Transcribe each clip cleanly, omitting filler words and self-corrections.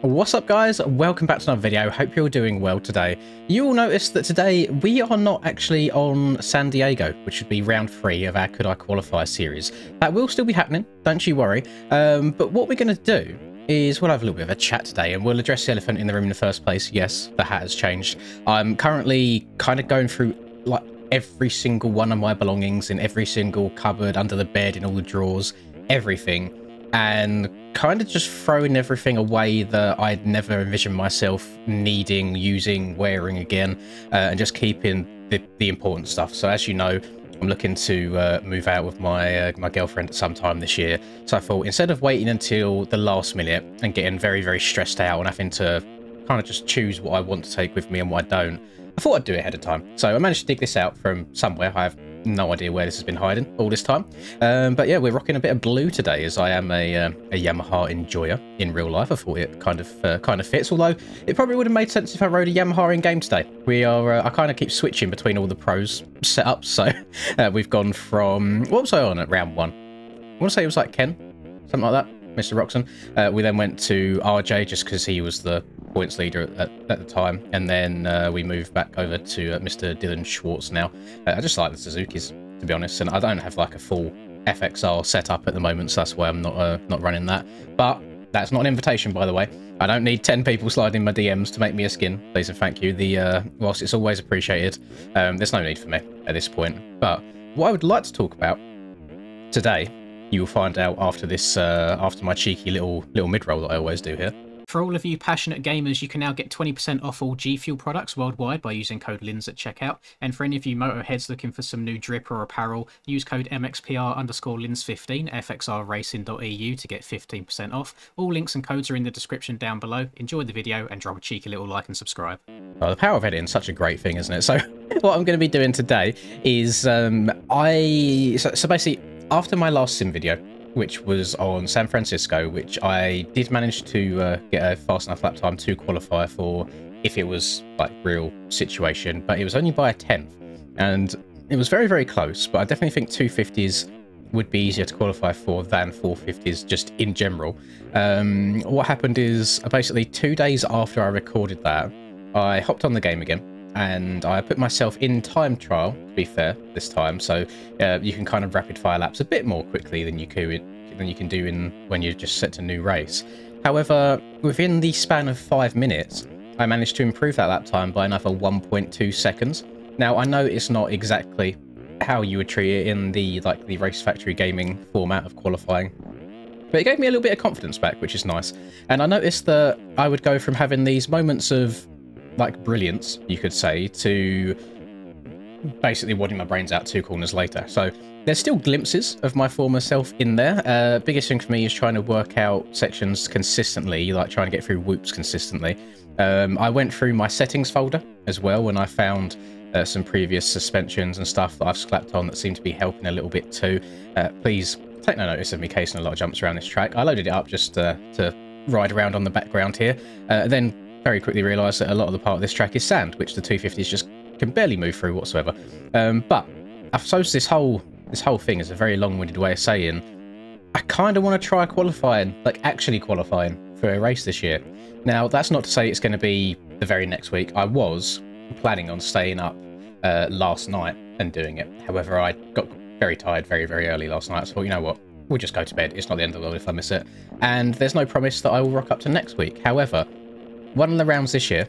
What's up guys, welcome back to another video. Hope you're doing well today. You will notice that today we are not actually on San Diego, which would be round 3 of our Could I Qualify series. That will still be happening, don't you worry. But what we're going to do is we'll have a little bit of a chat today and we'll address the elephant in the room in the first place. Yes, the hat has changed. I'm currently kind of going through like every single one of my belongings in every single cupboard, under the bed, in all the drawers, everything. And kind of just throwing everything away that I'd never envisioned myself needing, using, wearing again, and just keeping the important stuff. So as you know, I'm looking to move out with my girlfriend at some time this year. So I thought instead of waiting until the last minute and getting very, very stressed out and having to kind of just choose what I want to take with me and what I don't, I thought I'd do it ahead of time. So I managed to dig this out from somewhere. I have no idea where this has been hiding all this time. But yeah, we're rocking a bit of blue today, as I am a Yamaha enjoyer in real life. I thought it kind of fits, although it probably would have made sense if I rode a Yamaha in game today. We are I kind of keep switching between all the pros setups, so we've gone from, what was I on at round 1? I want to say it was like Ken, something like that, Mr. Roxon. We then went to RJ just because he was the points leader at the time, and then we moved back over to Mr. Dylan Schwartz now. I just like the Suzukis, to be honest, and I don't have like a full FXR setup at the moment, so that's why I'm not running that. But that's not an invitation, by the way. I don't need 10 people sliding my DMs to make me a skin, please and thank you. Whilst it's always appreciated, there's no need for me at this point. But what I would like to talk about today, you will find out after this, after my cheeky little mid-roll that I always do here. For all of you passionate gamers, you can now get 20% off all G Fuel products worldwide by using code LINS at checkout. And for any of you motorheads looking for some new drip or apparel, use code MXPR_LINS15 fxrracing.eu to get 15% off. All links and codes are in the description down below. Enjoy the video and drop a cheeky little like and subscribe. Oh, the power of editing is such a great thing, isn't it? So what I'm going to be doing today is so basically after my last sim video, which was on San Francisco, which I did manage to get a fast enough lap time to qualify for if it was like real situation, but it was only by a 10th, and it was very, very close. But I definitely think 250s would be easier to qualify for than 450s just in general. What happened is basically 2 days after I recorded that, I hopped on the game again. And I put myself in time trial, to be fair, this time, so you can kind of rapid fire laps a bit more quickly than you can do when you're just set to new race. However, within the span of 5 minutes, I managed to improve that lap time by another 1.2 seconds. Now, I know it's not exactly how you would treat it in the Race Factory Gaming format of qualifying, but it gave me a little bit of confidence back, which is nice. And I noticed that I would go from having these moments of like brilliance, you could say, to basically wadding my brains out 2 corners later. So there's still glimpses of my former self in there. Biggest thing for me is trying to work out sections consistently, like trying to get through whoops consistently. I went through my settings folder as well when I found some previous suspensions and stuff that I've slapped on that seem to be helping a little bit too. Please take no notice of me casing a lot of jumps around this track. I loaded it up just to ride around on the background here, then very quickly realised that a lot of the part of this track is sand, which the 250s just can barely move through whatsoever. But I suppose this whole thing is a very long-winded way of saying I kind of want to try qualifying, like actually qualifying for a race this year. Now, that's not to say it's going to be the very next week. I was planning on staying up last night and doing it. However, I got very tired very, very early last night, so I thought, you know what, we'll just go to bed. It's not the end of the world if I miss it. And there's no promise that I will rock up to next week. However, one of the rounds this year,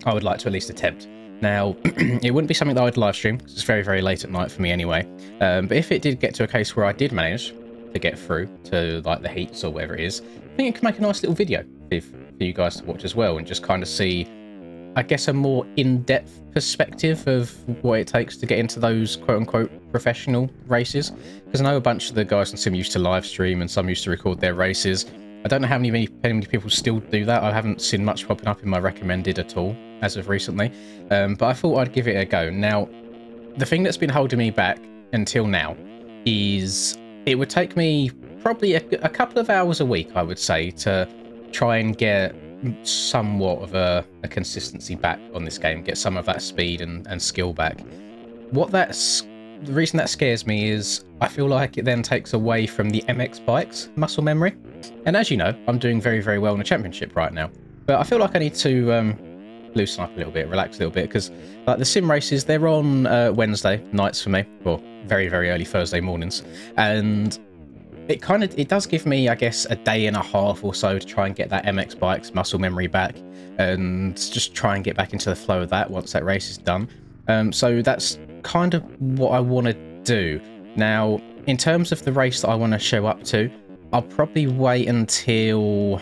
I would like to at least attempt. Now, it wouldn't be something that I'd live stream, because it's very, very late at night for me anyway. But if it did get to a case where I did manage to get through to like the heats or whatever it is, I think it could make a nice little video for you guys to watch as well, and just kind of see, I guess, a more in-depth perspective of what it takes to get into those quote-unquote professional races. Because I know a bunch of the guys on Sim used to live stream and some used to record their races. I don't know how many people still do that. I haven't seen much popping up in my recommended at all as of recently. But I thought I'd give it a go. Now, the thing that's been holding me back until now is it would take me probably a couple of hours a week, I would say, to try and get somewhat of a consistency back on this game, get some of that speed and skill back. The reason that scares me is I feel like it then takes away from the MX bike's muscle memory. And as you know, I'm doing very, very well in the championship right now. But I feel like I need to loosen up a little bit, relax a little bit, because like the sim races, they're on Wednesday nights for me, or very, very early Thursday mornings, and it does give me, I guess, a day and a half or so to try and get that MX Bikes muscle memory back, and just try and get back into the flow of that once that race is done. So that's kind of what I want to do. Now, in terms of the race that I want to show up to, I'll probably wait until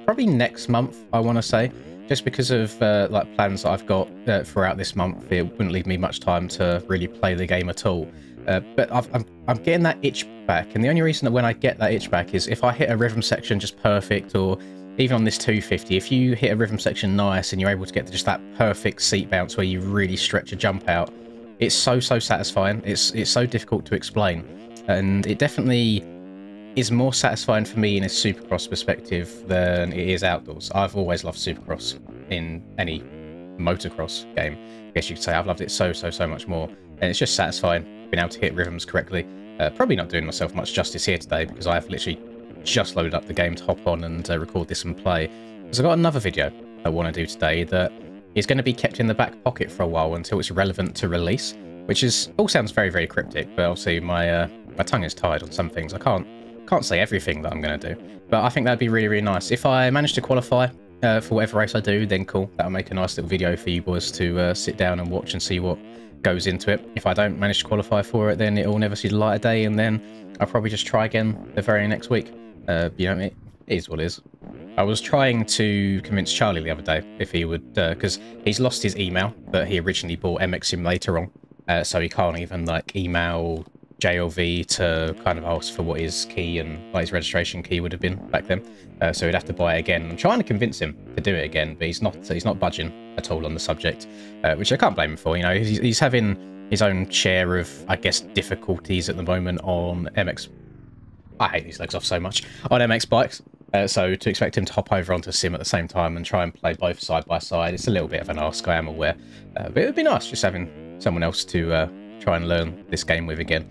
probably next month, I want to say, just because of like plans that I've got throughout this month. It wouldn't leave me much time to really play the game at all. But I'm getting that itch back, and the only reason that when I get that itch back is if I hit a rhythm section just perfect, or even on this 250, if you hit a rhythm section nice and you're able to get just that perfect seat bounce where you really stretch a jump out, it's so satisfying. It's so difficult to explain, and it definitely is more satisfying for me in a Supercross perspective than it is outdoors. I've always loved Supercross in any motocross game. I guess you could say I've loved it so much more, and it's just satisfying being able to hit rhythms correctly. Probably not doing myself much justice here today, because I've literally just loaded up the game to hop on and record this and play. Because I've got another video I want to do today that is going to be kept in the back pocket for a while until it's relevant to release, which is all sounds very cryptic, but obviously my tongue is tied on some things. I can't say everything that I'm going to do, but I think that'd be really nice. If I manage to qualify for whatever race I do, then cool. That'll make a nice little video for you boys to sit down and watch and see what goes into it. If I don't manage to qualify for it, then it'll never see the light of day, and then I'll probably just try again the very next week. You know, it is what it is. I was trying to convince Charlie the other day if he would, because he's lost his email that he originally bought MX Simulator on, so he can't even like email JLV to kind of ask for what his key and like, his registration key would have been back then. So he'd have to buy it again. I'm trying to convince him to do it again, but he's not budging at all on the subject, which I can't blame him for. You know, he's having his own share of, I guess, difficulties at the moment on MX. I hate these legs off so much on MX bikes. So to expect him to hop over onto Sim at the same time and try and play both side by side, it's a little bit of an ask, I am aware. But it would be nice just having someone else to try and learn this game with again.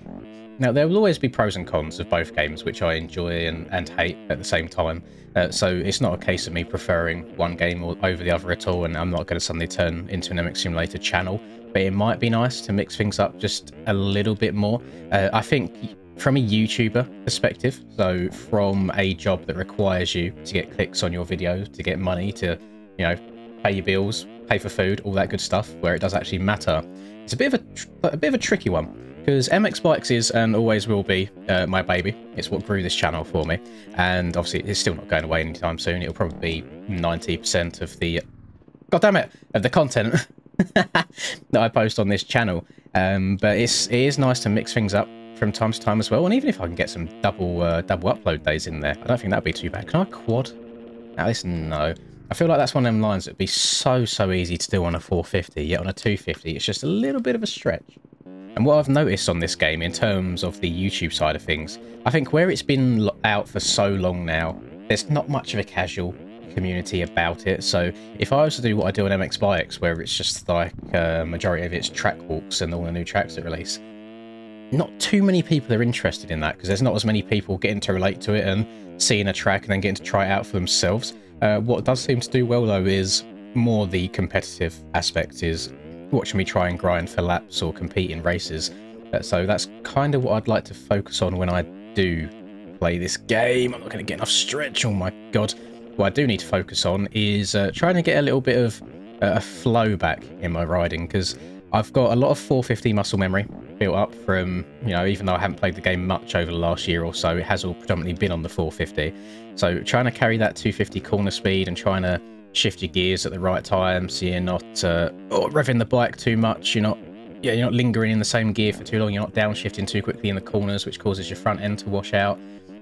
Now, there will always be pros and cons of both games, which I enjoy and hate at the same time. So it's not a case of me preferring one game over the other at all, and I'm not going to suddenly turn into an MX Simulator channel. But it might be nice to mix things up just a little bit more. I think from a YouTuber perspective, so from a job that requires you to get clicks on your videos, to get money, to, you know, pay your bills, pay for food, all that good stuff, where it does actually matter, it's a bit of a tricky one. Because MX Bikes is and always will be my baby. It's what grew this channel for me, and obviously it's still not going away anytime soon. It'll probably be 90% of the, god damn it, of the content that I post on this channel. But it is nice to mix things up from time to time as well. And even if I can get some double upload days in there, I don't think that'd be too bad. Can I quad? Now listen, no. I feel like that's one of them lines that'd be so easy to do on a 450, yet on a 250 it's just a little bit of a stretch. And what I've noticed on this game in terms of the YouTube side of things, I think where it's been out for so long now, there's not much of a casual community about it. So if I was to do what I do on MX Bikes, where it's just like majority of it's track walks and all the new tracks that release, not too many people are interested in that, because there's not as many people getting to relate to it and seeing a track and then getting to try it out for themselves. What does seem to do well though is more the competitive aspect, is watching me try and grind for laps or compete in races. So that's kind of what I'd like to focus on when I do play this game. I'm not going to get enough stretch, oh my god. What I do need to focus on is trying to get a little bit of a flow back in my riding, because I've got a lot of 450 muscle memory built up from, you know, even though I haven't played the game much over the last year or so, it has all predominantly been on the 450. So trying to carry that 250 corner speed and trying to shift your gears at the right time, so you're not revving the bike too much, you're not lingering in the same gear for too long, you're not downshifting too quickly in the corners, which causes your front end to wash out.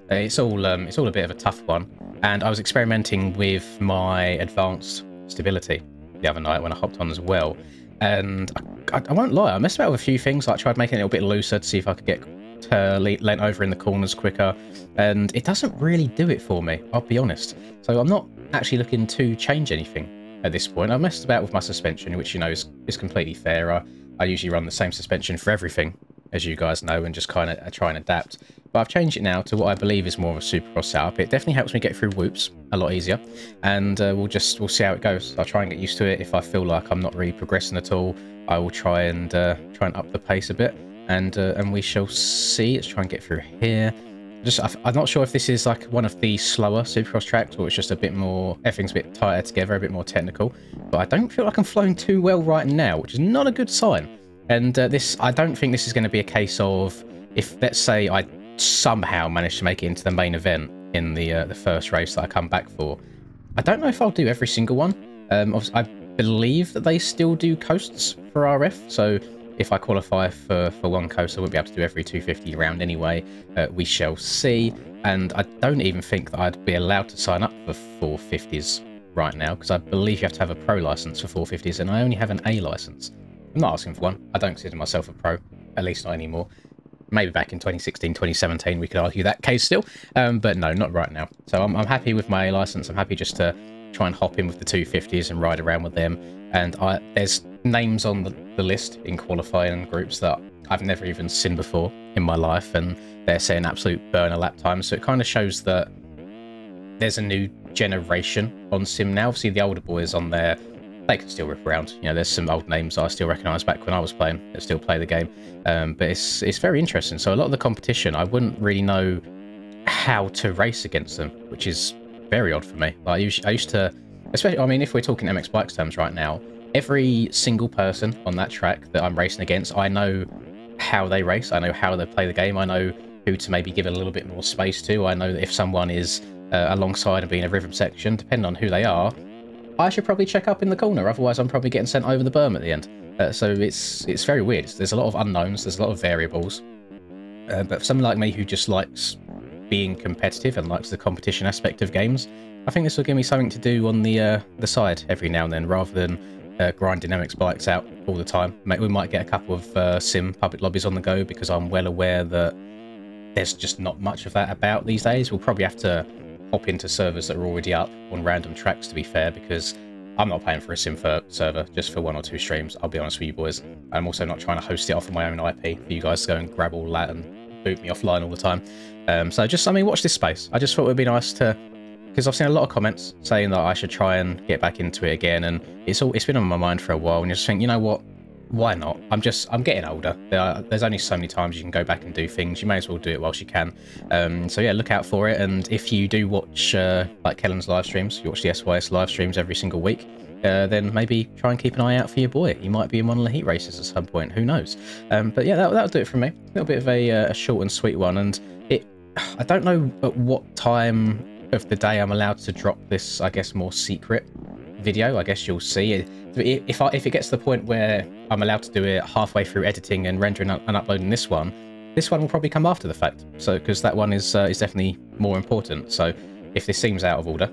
It's all a bit of a tough one. And I was experimenting with my advanced stability the other night when I hopped on as well, and I won't lie, I messed about with a few things. Like, I tried making it a little bit looser to see if I could get leant over in the corners quicker, and it doesn't really do it for me, I'll be honest. So I'm not actually looking to change anything at this point. I've messed about with my suspension, which, you know, is completely fair. I usually run the same suspension for everything as you guys know, and just kind of try and adapt. But I've changed it now to what I believe is more of a Supercross setup. It definitely helps me get through whoops a lot easier, and we'll see how it goes. I'll try and get used to it. If I feel like I'm not really progressing at all, I will try and up the pace a bit, and we shall see. Let's try and get through here. I'm not sure if this is like one of the slower Supercross tracks, or it's just a bit more, everything's a bit tighter together, a bit more technical. But I don't feel like I'm flowing too well right now, which is not a good sign. And I don't think this is going to be a case of, if let's say I somehow manage to make it into the main event in the first race that I come back for. I don't know if I'll do every single one. I believe that they still do coasts for RF, so if I qualify for one coast, I won't be able to do every 250 round anyway. We shall see. And I don't even think that I'd be allowed to sign up for 450s right now, because I believe you have to have a pro license for 450s, and I only have an A license. I'm not asking for one. I don't consider myself a pro, at least not anymore. Maybe back in 2016, 2017, we could argue that case still, but no, not right now. So I'm happy with my A license. I'm happy just to try and hop in with the 250s and ride around with them. And there's names on the list in qualifying groups that I've never even seen before in my life, and they're saying absolute burner lap times. So it kind of shows that there's a new generation on sim now. Obviously, the older boys on there, they can still rip around. You know, there's some old names I still recognise back when I was playing that still play the game. But it's very interesting. So a lot of the competition, I wouldn't really know how to race against them, which is very odd for me. Like I used to, especially, I mean, if we're talking MX Bikes terms right now, every single person on that track that I'm racing against, I know how they race. I know how they play the game. I know who to maybe give a little bit more space to. I know that if someone is alongside and being a rhythm section, depending on who they are, I should probably check up in the corner, otherwise I'm probably getting sent over the berm at the end. So it's very weird. There's a lot of unknowns, there's a lot of variables. But for someone like me who just likes being competitive and likes the competition aspect of games, I think this will give me something to do on the side every now and then, rather than grinding MX Bikes out all the time. We might get a couple of sim public lobbies on the go, because I'm well aware that there's just not much of that about these days. We'll probably have to hop into servers that are already up on random tracks, to be fair, because I'm not paying for a sim server just for 1 or 2 streams, I'll be honest with you boys. I'm also not trying to host it off of my own IP for you guys to go and grab all that and boot me offline all the time. So just, I mean, watch this space. I just thought it would be nice to, because I've seen a lot of comments saying that I should try and get back into it again, and it's been on my mind for a while, and you just think, you know what, why not? I'm getting older. There's only so many times you can go back and do things. You may as well do it whilst you can. So yeah, look out for it. And if you do watch like Kellen's live streams, you watch the SYS live streams every single week, then maybe try and keep an eye out for your boy. He might be in one of the heat races at some point. Who knows? But yeah, that'll do it from me. A little bit of a short and sweet one. And I don't know at what time of the day I'm allowed to drop this, I guess, more secret video. I guess you'll see. If it gets to the point where I'm allowed to do it halfway through editing and rendering and uploading this one will probably come after the fact. So because that one is definitely more important. So if this seems out of order,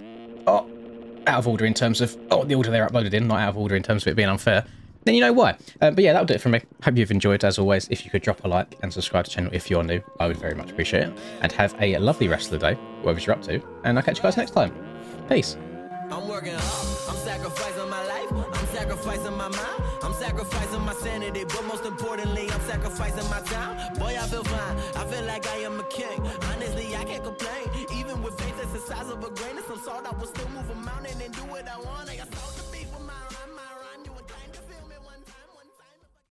in terms of the order they're uploaded in, not out of order in terms of it being unfair, then you know why. But yeah, that'll do it from me. Hope you've enjoyed. As always, if you could drop a like and subscribe to the channel if you're new, I would very much appreciate it. And have a lovely rest of the day, whatever you're up to, and I'll catch you guys next time. Peace. I'm working hard, I'm sacrificing my life, I'm sacrificing my mind, I'm sacrificing my sanity, but most importantly, I'm sacrificing my time. Boy, I feel fine, I feel like I am a king. Honestly, I can't complain, even with faith that's the size of a grain of some salt, I will still move a mountain and do what I want.